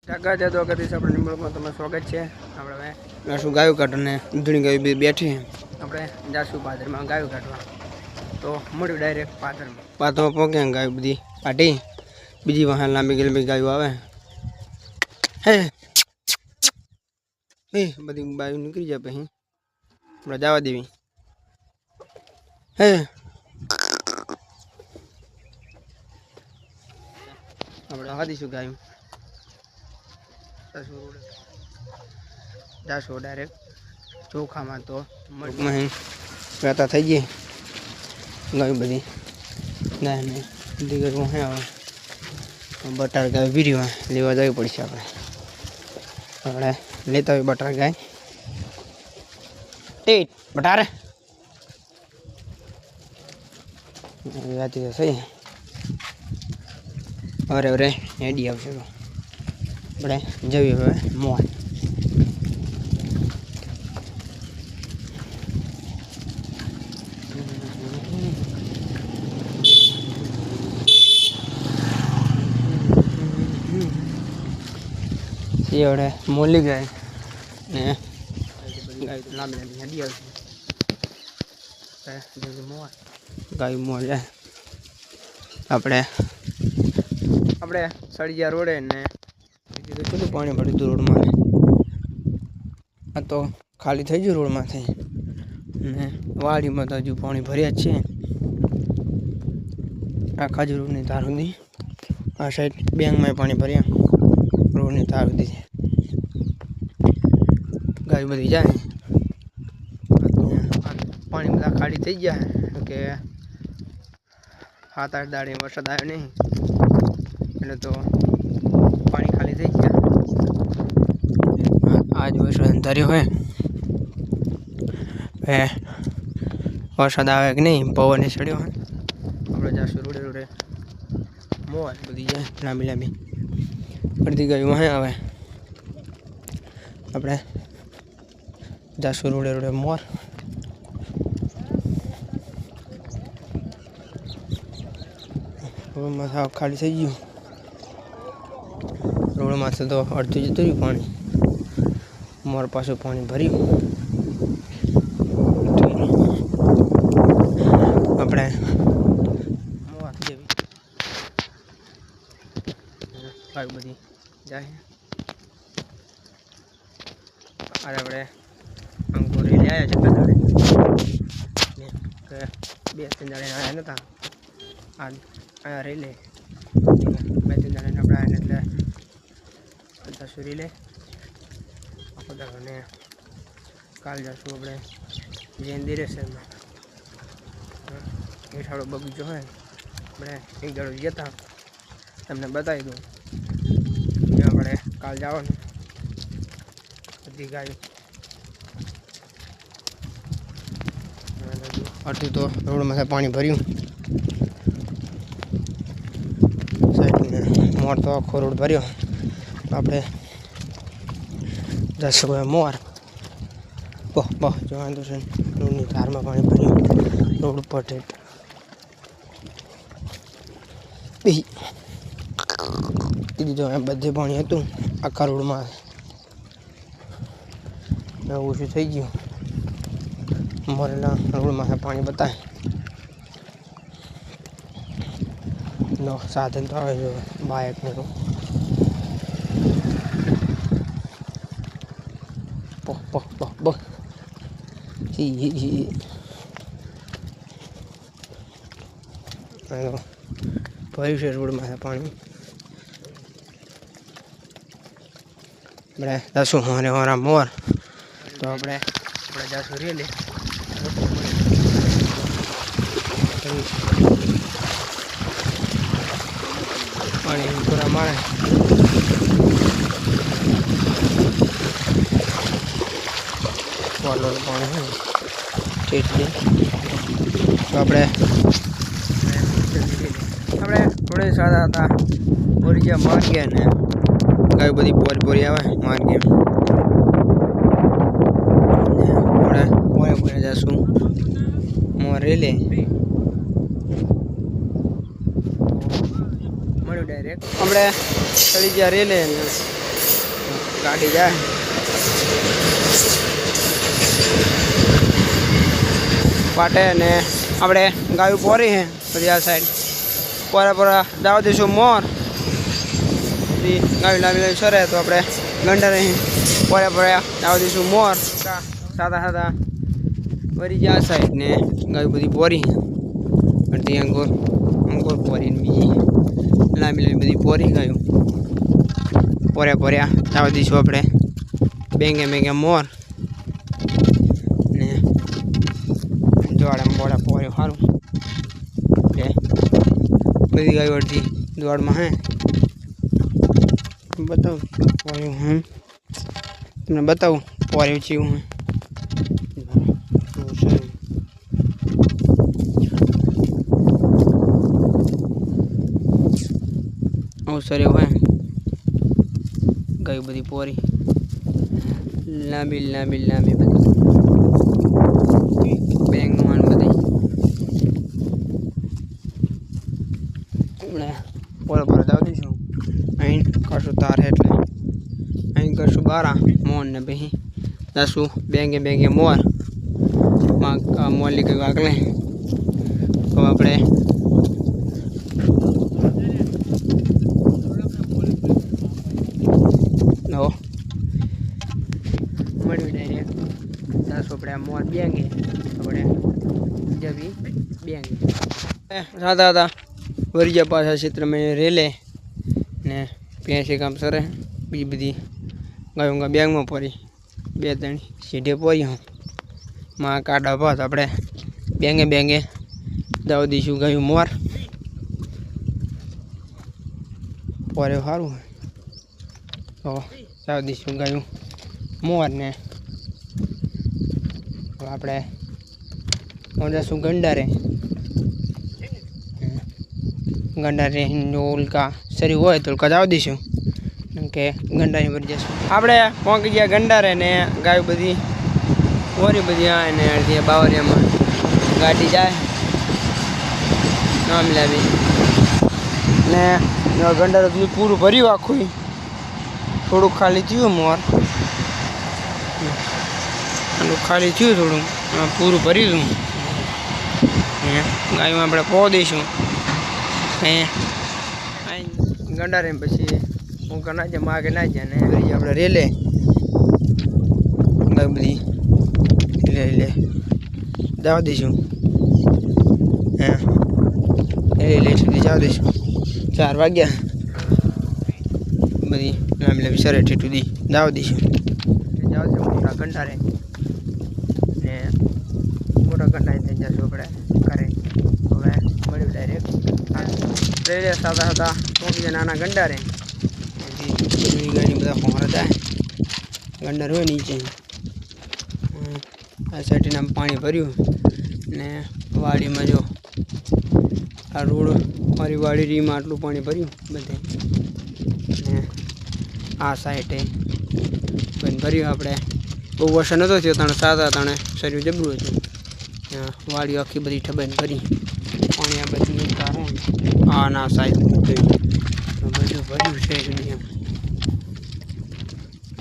જાગા જતો કરીશ આપણે નિમણૂકમાં તમારું સ્વાગત છે. આપણે હવે જાશું ગાયું કાઢવાને દૂધણી ગાયું બી બેઠી આપણે જાશું પાદરમાં ગાયું કાઢવા. તો મળ્યું ડાયરેક્ટ પાદરમાં. પાદરમાં પહોંચ્યા ગાયું બધી કાઢી બીજી વાહન લાંબી ગયેલી ગાયું આવે હે હે બધી બાયું નીકળી જાય પછી આપણે જવા દેવી હે આપણે હવા દઈશું ગાયું. જાશો ડાયરેક્ટ ચોખામાં તો મળમાં રહેતા થઈ ગઈ ગાયું બધી ગાયને બધી કરવું હે હવે બટાર ગાય વીર્યું લેવા જવી પડશે. આપણે લેતા હોય બટાર ગાય ટેટ બટારે વાતી સહી અરે અરે હેડી આવશે તો આપણે જઈએ હવે મોલ. એવડે મોલી ગાય ને ગાય લાંબી લાંબી હેડી આવશે મોલ ગાય મોલ જાય. આપણે સળિયા રોડે ને કેટલું પાણી ભર્યું હતું રોડમાં. આ તો ખાલી થઈ ગયું રોડમાંથી ને વાડીમાં તો હજુ પાણી ભર્યા જ છે. આ ખજૂરની તાર સુધી આ સાઈડ બેંકમાં પાણી ભર્યા રોડની તાર સુધી છે. ગાય બધી જાય પાણી બધા ખાલી થઈ ગયા કે 7-8 દાડે વરસાદ આવ્યો નહીં એટલે તો પાણી ખાલી થઈ ગયા. આજ વરસાદ અંધાર્યો હોય હે વરસાદ આવે કે નહીં પવન ચડ્યો હોય. આપણે જાશું રોડે રોડે મોર બધી જાય લાંબી લાંબી અડધી ગાયું હે આવે. આપણે જાશું રોડે રોડે મોર. રોડમાં સાવ ખાલી થઈ ગયું. રોડમાંથી તો અડધું જતું રહ્યું પાણી. મોર પાછું પાણી ભર્યું. આપણે મોર જેવી ગાય બધી જાય. અરે આપણે અંકુરી લઈ આવ્યા છે દાડે 2-3 દાડે આવ્યા નહોતા. આ રહી લે 2-3 દાડે આપણે આવ્યા એટલે બધા સુરી લે આખો દાડો. ને કાલ જશું આપણે જૈન દિરેસરમાં હેઠાળો બગીચો હોય આપણે એક દાડો ગયા હતા તમને બતાવી દઉં. ત્યાં આપણે કાલ જવાનું બધી ગાય અડધું તો રોડમાં પાણી ભર્યું. સાઈડ મોર તો આખો રોડ ભર્યો. આપણે 10 મોર બહ બહ જોવાનું છે. રોડની ધારમાં પાણી ભર્યું રોડ ઉપર બીજું જો બધે પાણી હતું આખા રોડમાં. ઓછું થઈ ગયું મોરેલા રોડમાં પાણી બતાવે નો સાધન તો આવે છે બાઇકને તો ભર્યું છે રોડમાં પાણી. આપણે દસું મારા મોર તો આપણે જાશું રેલે પાણી પૂરા મારે. પાણી હોય તો આપણે થોડે સારા હતા બોરી જ્યાં માર ગયા ને ગાય બધી બોરી આવે માર ગયા. આપણે બોરે જશું મોર રેલે મળ્યું ડાયરેક્ટ. આપણે ચડી ગયા રેલે ગાડી જાય પાટે ને આપણે ગાયું પોરી હે પછી આ સાઈડ પોરા દાવા દઈશું મોર ગાયું લાવી સરે તો આપણે ગંડા રહી પોરા દાવા દઈશું મોર સાદા વરી જાય સાઈડ ને ગાયું બધી પોરી અડધી અંકોર પોરી બીજી લાંબી બધી પોરી ગાયું પોર્યા દાવા દઈશું આપણે બેંગે મોર ને દોડ બોડા પોર્યો સારું બધી ગાયો અડધી દોડમાં હે બતાવું પોર્યું હે તમને બતાવું પોર્યું છે હું અવસર એવું હે ગાયું બધી પોરી લાંબી બધી બેંગમાં બધી પોરા દાવ દઈશું અહીં કરશું તાર એટલે અહીં કરશું 12 મોર ને પછી દસું બેંગે મોર મોરલી કંઈક આગળ તો આપણે મળ્યું ડાયરેક્ટ 10 આપણે મોર બેંગે આપણે જવી બેંગે સાદા વરિયા પાછા ક્ષેત્ર મેં રેલે ને પ્યાસી કામ સરે બીજી બધી ગાયું બેંગમાં પડી 2-3 સીધે પડી હું માં કાઢા પાસ આપણે બેંગે દાવ દઈશું ગાયું મોર પોરે સારું તો દાવ દઈશું ગાયું મોર ને આપણે જશું ગંડારે ઉલ્કા સરી હોય તો ઉલ્કા દાવ દઈશું કે ગંડાની ભરી જશું આપણે પહોંચી ગયા ગંડારે ને ગાયું બધી ઓરી બધી આ ને અડધી બાવરિયામાં ગાડી જાય નામ લાવી ને ગંડારે બધું પૂરું ભર્યું આખું થોડુંક ખાલી થયું મોર ખાલી થયું થોડું પૂરું ભર્યું ગાયું આપણે પો દઈશું ગંડારે પછી હું ના જાય માગે ના જાય ને આપણે રેલે ગાય બધી લે દાવા દઈશું લે સુધી જવા દઈશું 4 વાગ્યા બધી લાંબી સરે સુધી દાવા દઈશું જવા દઈશું મોટા ગંડારે ને મોટા ગંડારે થઈ જશું આપણે કરે હવે મળ્યું ડાયરેક્ટ રેલે સાદા પહોંચી જાય નાના ગંડારે ગાડી બધા ફોરા જાય ગંડાર હોય નીચે આ સાઈડના પાણી ભર્યું ને વાડીમાં જો આ રોડ મારી વાડી રીમાં આટલું પાણી ભર્યું બધે ને આ સાઈડે બંધ ભર્યું આપણે બહુ વર્ષ નહોતો થયો ત્રણ સાદા ત્રણે શરીર જબરું હતું વાડીઓ આખી બધી ઠબાઈને ભરી પાણી આ બધું આ ના સાઈડ બધું ભર્યું છે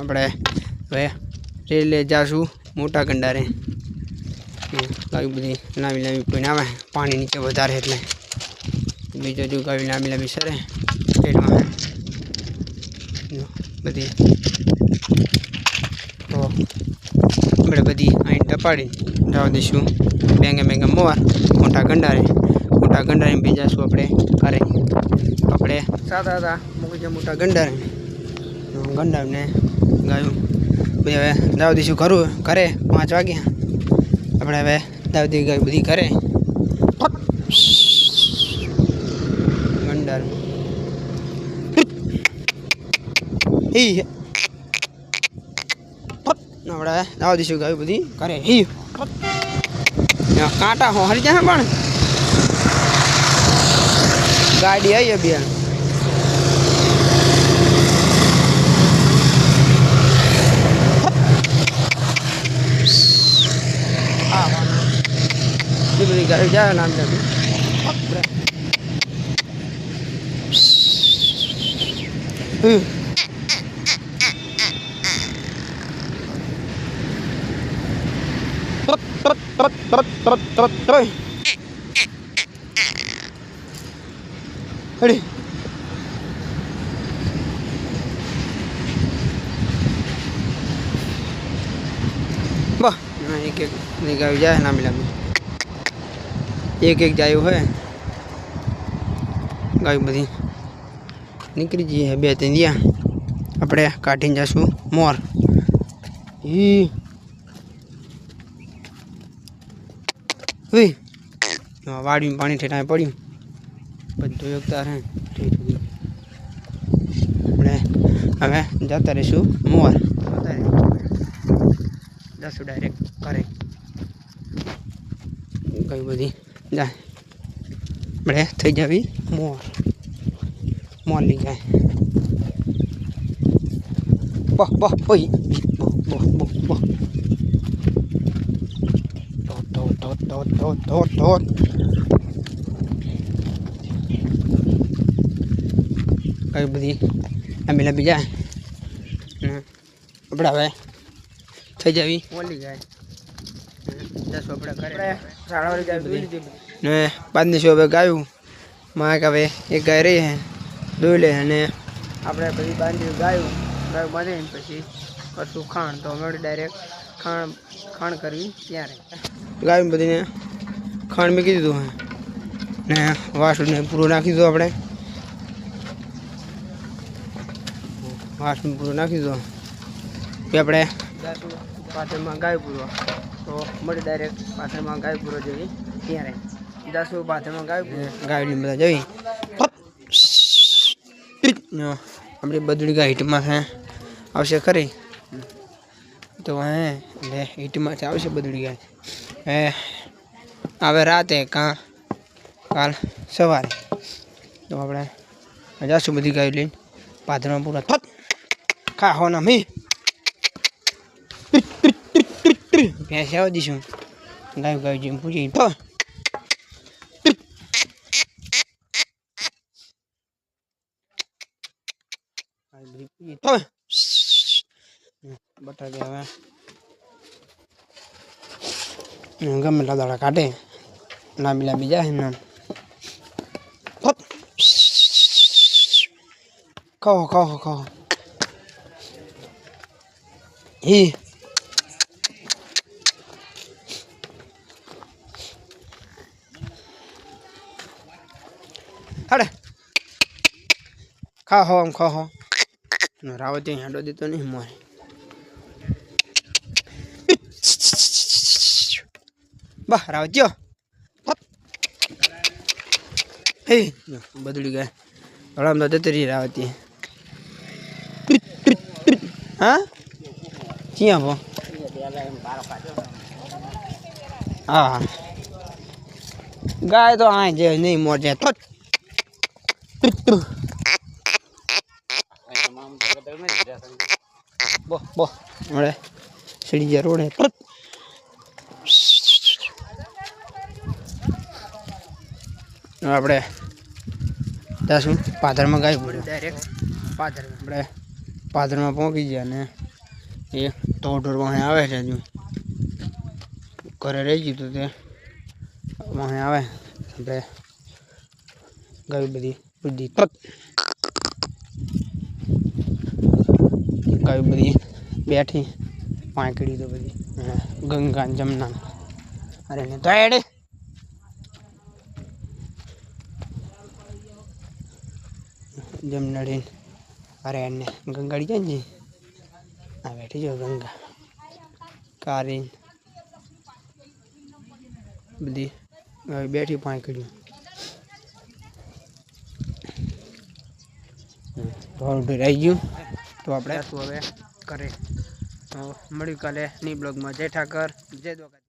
આપણે હવે રેલે જાશું મોટા ગંડારે ગાયું બધી લાંબી કોઈ આવે પાણી નીચે વધારે એટલે બીજો જો ગાયું લાંબી સરે પેટમાં બધી તો આપણે બધી અહીં ટપાડી જવા દઈશું બેંગે મોર મોટા ગંડારે ભેજાશું આપણે ઘરે આપણે સાદા મૂકી જાય મોટા ગંડારે ગાયું બધી હવે દાવ દઈશું ઘરે 5 વાગ્યા આપણે હવે દાવ દી ગાયું બધી ઘરે ગંડાર આપણે દાવ દઈશું ગાયું બધી ઘરે કાંટા હરી જાય પણ ગાડી આવી બે બધી ગાડી જાય નામ હડી વાહ એક એક ગાય જાય લાંબી લાંબી એક જાયું હોય ગાય બધી નીકળી જઈએ બે ત્રણ દિયા આપણે કાઢીને જઈશું મોર વાડીમાં પાણી ઠેઠાય પડ્યું બધું એકતા રહે આપણે હવે જતા રહીશું મોર જશું ડાયરેક્ટ ઘરે કઈ બધી જાય આપણે થઈ જાવી મોર લઈ જાય બહ બહ ઓય બહ બહ બહ ધોત કઈ બધી લાંબી લાંબી જાય આપણે હવે થઈ જાવી ઓલી જાય 10 આપણે ઘરે શાળાવાળી ગાય બધી ને 5 દિવસ હવે ગાયું માં હવે એક ગાય રહી હે દોઈ લે અને આપણે બધી બાંધી ગાયું બાંધીને પછી કરશું ખાણ તો અમે ડાયરેક્ટ ખાણ કરવી ત્યારે ગાયું બધીને ખાણ મૂકી દીધું હે ને વાસણને પૂરું નાખી દીધું આપણે વાસણ પૂરું નાખી દીધું કે આપણે પાછળમાં ગાય પૂરો તો મળી ડાયરેક્ટ પાછળમાં ગાય પૂરો જઈએ ત્યારે જાશું પાછળમાં ગાયની બધા જઈ આપણી બદડી ગાય હીટમાં છે આવશે ખરી તો હે એટલે હીટમાંથી આવશે બદડી ગાય હે આવે રાતે કાલ સવારે તો આપણે જાશું બધી ગાય લઈને પાથરમાં પૂરા થત ખા હોના મી ભેંસ આવવા દઈશું ગાય જેમ પૂછી તો બટાકે હવે ગમે એટલા દાડા કાઢે લાંબી લાંબી જાય નામ કહો હડે ખાહો આમ ખાહો રાવત હેડો દીધો નહીં મોરે બા રાવત જો હે બદડી ગયા હળામ તો જતી રહી રાવતી હા ક્યાં ભો હા ગાય તો આ જે નહીં મોર જાય તો બોહ મળે સીડી જાય રોડે આપણે જાશું પાદરમાં ગાય પડ્યું ડાયરેક્ટ પાદરમાં આપણે પાદરમાં પહોંચી ગયા ને એ ઢોર વાહે આવે છે હજુ ઘરે રહી ગયું તો તે વાહે આવે આપણે ગાય બધી બધી ગાય બધી બેઠી પાંકડી તો બધી ગંગા જમના અરે ને તો એડે જમનાડી અરે એને ગંગાડી જાય ને આ બેઠી જો ગંગા કારી બધી બેઠી પાંકડી ઢોર રહી ગયું તો આપણે હવે કરે મળ્યું કાલે ની બ્લોગમાં જય ઠાકર જય દ્વારકા.